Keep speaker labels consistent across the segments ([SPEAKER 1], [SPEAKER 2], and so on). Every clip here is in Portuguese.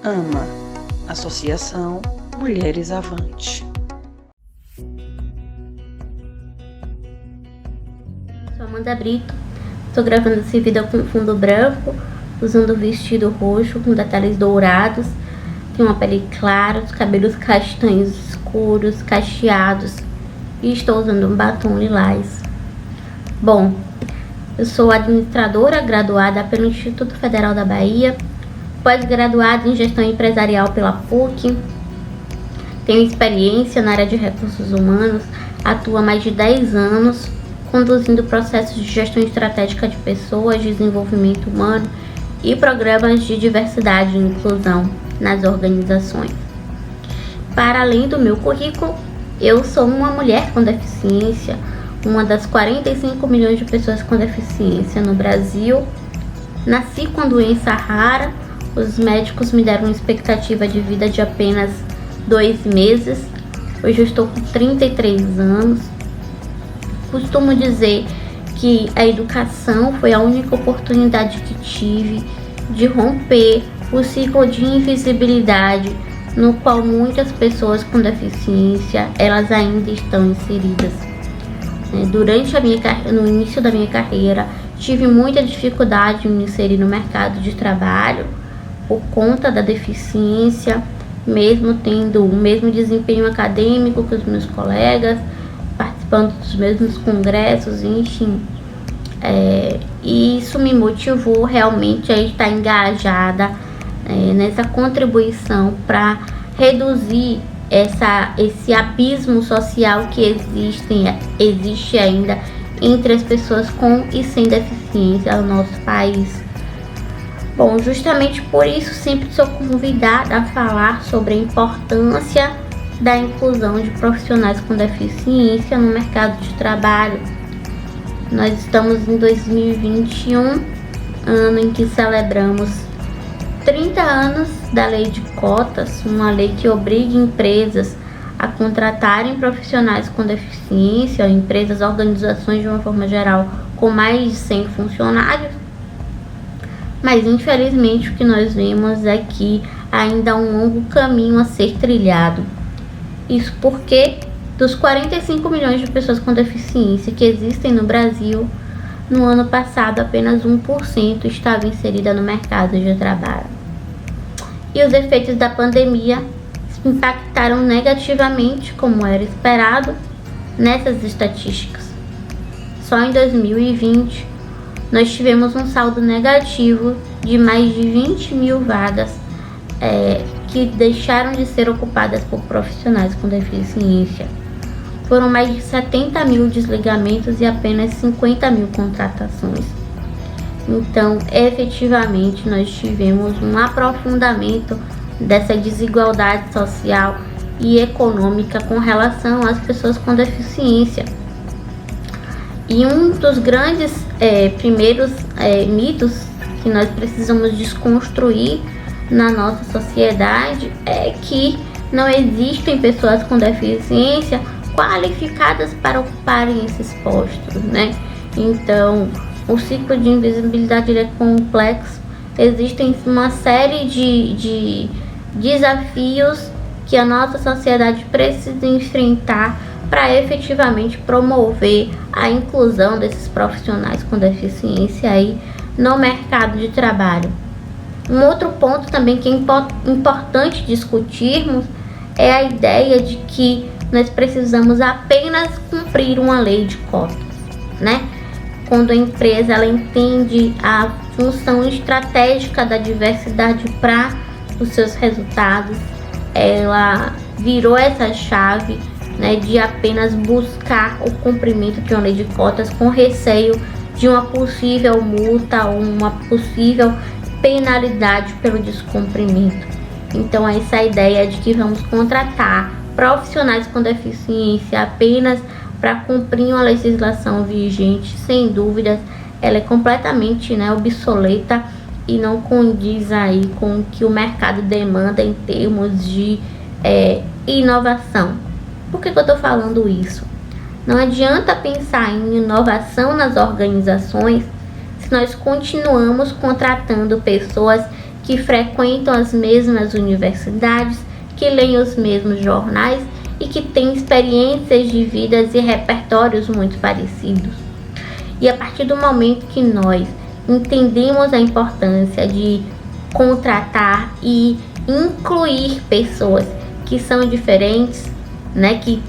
[SPEAKER 1] AMA, Associação Mulheres Avante.
[SPEAKER 2] Sou Amanda Brito, estou gravando esse vídeo com fundo branco, usando vestido roxo com detalhes dourados, tenho uma pele clara, os cabelos castanhos escuros, cacheados e estou usando um batom lilás. Bom, eu sou administradora graduada pelo Instituto Federal da Bahia, pós-graduada em Gestão Empresarial pela PUC, tenho experiência na área de recursos humanos, atuo há mais de 10 anos, conduzindo processos de gestão estratégica de pessoas, desenvolvimento humano e programas de diversidade e inclusão nas organizações. Para além do meu currículo, eu sou uma mulher com deficiência, uma das 45 milhões de pessoas com deficiência no Brasil. Nasci com doença rara, os médicos me deram uma expectativa de vida de apenas 2 meses. Hoje eu estou com 33 anos. Costumo dizer que a educação foi a única oportunidade que tive de romper o ciclo de invisibilidade no qual muitas pessoas com deficiência elas ainda estão inseridas. Durante no início da minha carreira, tive muita dificuldade em me inserir no mercado de trabalho por conta da deficiência, mesmo tendo o mesmo desempenho acadêmico que os meus colegas, participando dos mesmos congressos, enfim. E isso me motivou realmente a estar engajada nessa contribuição para reduzir esse abismo social que existe ainda entre as pessoas com e sem deficiência no nosso país. Bom, justamente por isso sempre sou convidada a falar sobre a importância da inclusão de profissionais com deficiência no mercado de trabalho. Nós estamos em 2021, ano em que celebramos 30 anos da lei de cotas, uma lei que obriga empresas a contratarem profissionais com deficiência, empresas, organizações de uma forma geral com mais de 100 funcionários. Mas infelizmente o que nós vemos é que ainda há um longo caminho a ser trilhado. Isso porque dos 45 milhões de pessoas com deficiência que existem no Brasil, no ano passado apenas 1% estava inserida no mercado de trabalho. E os efeitos da pandemia impactaram negativamente, como era esperado, nessas estatísticas. Só em 2020, nós tivemos um saldo negativo de mais de 20 mil vagas que deixaram de ser ocupadas por profissionais com deficiência. Foram mais de 70 mil desligamentos e apenas 50 mil contratações. Então, efetivamente, nós tivemos um aprofundamento dessa desigualdade social e econômica com relação às pessoas com deficiência. E um dos grandes primeiros mitos que nós precisamos desconstruir na nossa sociedade é que não existem pessoas com deficiência qualificadas para ocuparem esses postos, né? Então, o ciclo de invisibilidade é complexo. Existem uma série de desafios que a nossa sociedade precisa enfrentar para efetivamente promover a inclusão desses profissionais com deficiência aí no mercado de trabalho. Um outro ponto também que é importante discutirmos é a ideia de que nós precisamos apenas cumprir uma lei de cotas, né? Quando a empresa ela entende a função estratégica da diversidade para os seus resultados, ela virou essa chave, né, de apenas buscar o cumprimento de uma lei de cotas com receio de uma possível multa ou uma possível penalidade pelo descumprimento. Então, essa ideia de que vamos contratar profissionais com deficiência apenas para cumprir uma legislação vigente, sem dúvidas, ela é completamente obsoleta e não condiz aí com o que o mercado demanda em termos de inovação. Por que eu estou falando isso? Não adianta pensar em inovação nas organizações se nós continuamos contratando pessoas que frequentam as mesmas universidades, que leem os mesmos jornais e que têm experiências de vidas e repertórios muito parecidos. E a partir do momento que nós entendemos a importância de contratar e incluir pessoas que são diferentes, né, que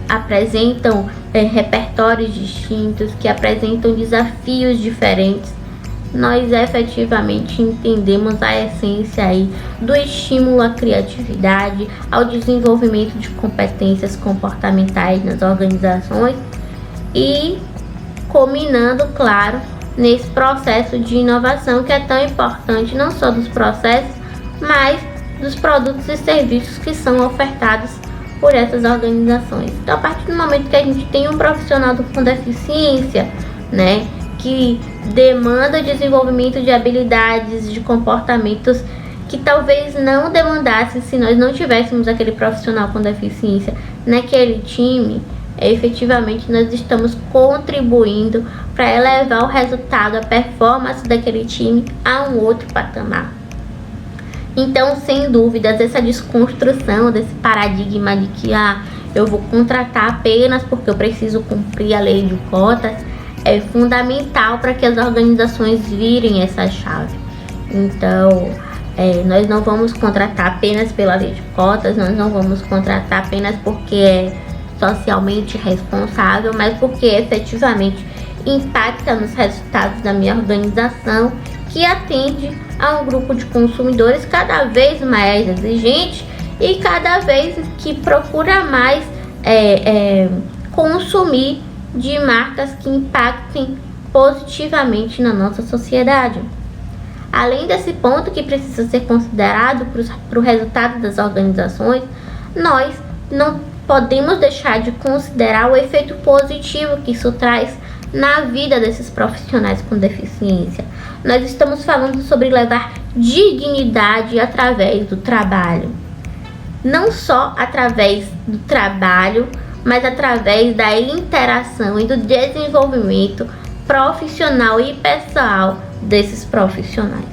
[SPEAKER 2] apresentam repertórios distintos, que apresentam desafios diferentes, nós efetivamente entendemos a essência aí do estímulo à criatividade, ao desenvolvimento de competências comportamentais nas organizações e culminando, claro, nesse processo de inovação que é tão importante, não só dos processos, mas dos produtos e serviços que são ofertados por essas organizações. Então, a partir do momento que a gente tem um profissional com deficiência, né, que demanda o desenvolvimento de habilidades, de comportamentos que talvez não demandasse se nós não tivéssemos aquele profissional com deficiência naquele time, efetivamente nós estamos contribuindo para elevar o resultado, a performance daquele time a um outro patamar. Então, sem dúvidas, essa desconstrução desse paradigma de que eu vou contratar apenas porque eu preciso cumprir a lei de cotas é fundamental para que as organizações virem essa chave. Então, nós não vamos contratar apenas pela lei de cotas, nós não vamos contratar apenas porque é socialmente responsável, mas porque efetivamente impacta nos resultados da minha organização, que atende a um grupo de consumidores cada vez mais exigente e cada vez que procura mais consumir de marcas que impactem positivamente na nossa sociedade. Além desse ponto que precisa ser considerado para o resultado das organizações, nós não podemos deixar de considerar o efeito positivo que isso traz na vida desses profissionais com deficiência. Nós estamos falando sobre levar dignidade através do trabalho. Não só através do trabalho, mas através da interação e do desenvolvimento profissional e pessoal desses profissionais.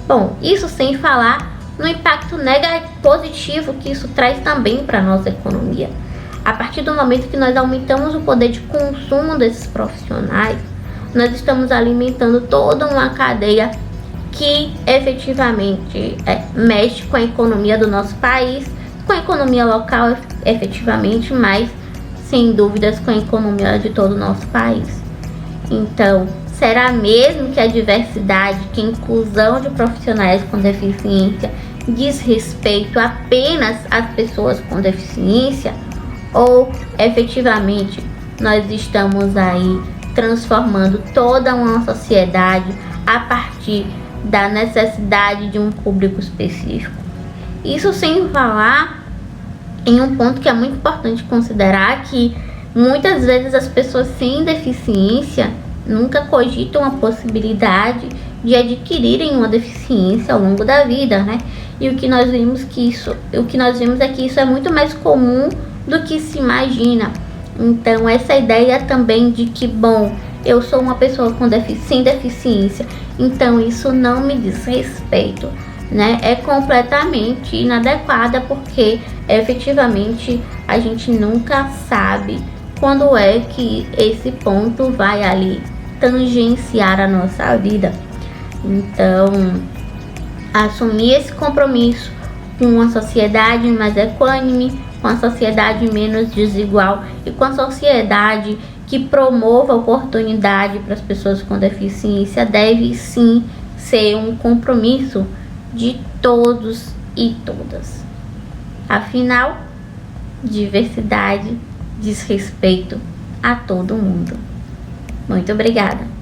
[SPEAKER 2] Bom, isso sem falar no impacto positivo que isso traz também para a nossa economia. A partir do momento que nós aumentamos o poder de consumo desses profissionais, nós estamos alimentando toda uma cadeia que efetivamente mexe com a economia do nosso país, com a economia local efetivamente, mas sem dúvidas com a economia de todo o nosso país. Então, será mesmo que a diversidade, que a inclusão de profissionais com deficiência diz respeito apenas às pessoas com deficiência? Ou efetivamente nós estamos aí transformando toda uma sociedade a partir da necessidade de um público específico? Isso sem falar em um ponto que é muito importante considerar, que muitas vezes as pessoas sem deficiência nunca cogitam a possibilidade de adquirirem uma deficiência ao longo da vida, né? E o que nós vemos é que isso é muito mais comum do que se imagina. Então, essa ideia também de que, bom, eu sou uma pessoa sem deficiência, então isso não me diz respeito, né? É completamente inadequada, porque efetivamente a gente nunca sabe quando é que esse ponto vai ali tangenciar a nossa vida. Então, assumir esse compromisso com uma sociedade mais equânime, com a sociedade menos desigual e com a sociedade que promova oportunidade para as pessoas com deficiência deve sim ser um compromisso de todos e todas. Afinal, diversidade diz respeito a todo mundo. Muito obrigada.